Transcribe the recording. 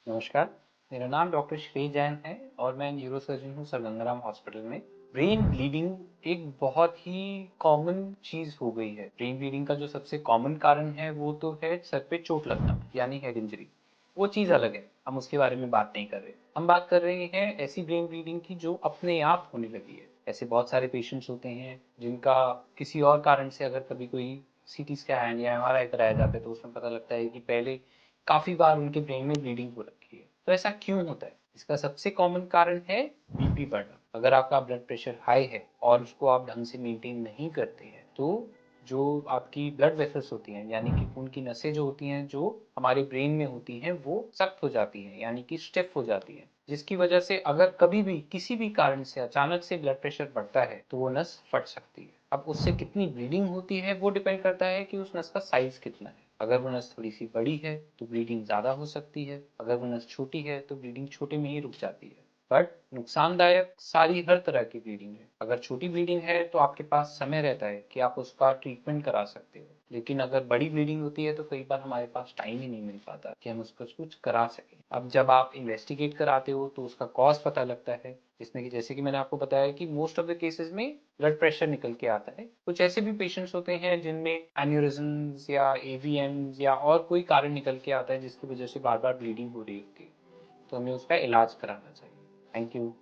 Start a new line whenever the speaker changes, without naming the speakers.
नमस्कार, मेरा नाम डॉक्टर श्री जैन है और मैं न्यूरोसर्जन हूँ सर गंगाराम हॉस्पिटल में। ब्रेन ब्लीडिंग एक बहुत ही कॉमन चीज़ हो गई है। ब्रेन ब्लीडिंग का जो सबसे कॉमन कारण है वो तो है सर पे चोट लगना यानी हेड इंजरी। वो चीज़ अलग है, हम उसके बारे में बात नहीं कर रहे। हम बात कर रहे हैं ऐसी ब्रेन ब्लीडिंग की जो अपने आप होने लगी है। ऐसे बहुत सारे पेशेंट्स होते हैं जिनका किसी और कारण से अगर कभी कोई सीटी स्कैन या एमआरआई कराया जाता है तो उसमें पता लगता है कि पहले काफ़ी बार उनके ब्रेन में ब्लीडिंग हो रखी है। तो ऐसा क्यों होता है? इसका सबसे कॉमन कारण है बीपी बढ़ना। अगर आपका ब्लड प्रेशर हाई है और उसको आप ढंग से मेंटेन नहीं करते हैं तो जो आपकी ब्लड वेसल्स होती हैं यानी कि खून की नसें जो होती हैं जो हमारे ब्रेन में होती हैं वो सख्त हो जाती हैं यानी कि स्टिफ हो जाती हैं, जिसकी वजह से अगर कभी भी किसी भी कारण से अचानक से ब्लड प्रेशर बढ़ता है तो वो नस फट सकती है। अब उससे कितनी ब्लीडिंग होती है वो डिपेंड करता है कि उस नस का साइज कितना है। अगर वो नस थोड़ी सी बड़ी है तो ब्लीडिंग ज़्यादा हो सकती है, अगर वो नस छोटी है तो ब्लीडिंग छोटे में ही रुक जाती है। बट नुकसानदायक सारी हर तरह की ब्लीडिंग है। अगर छोटी ब्लीडिंग है तो आपके पास समय रहता है कि आप उसका ट्रीटमेंट करा सकते हो, लेकिन अगर बड़ी ब्लीडिंग होती है तो कई बार हमारे पास टाइम ही नहीं मिल पाता कि हम उसको कुछ करा सकें। अब जब आप इन्वेस्टिगेट कराते हो तो उसका कॉज पता लगता है, जिसमें कि जैसे कि मैंने आपको बताया कि मोस्ट ऑफ द केसेस में ब्लड प्रेशर निकल के आता है। कुछ ऐसे भी पेशेंट्स होते हैं जिनमें एन्यूरिज्म्स या एवीएम्स या और कोई कारण निकल के आता है जिसकी वजह से बार बार ब्लीडिंग हो रही होती है, तो हमें उसका इलाज कराना चाहिए। Thank you.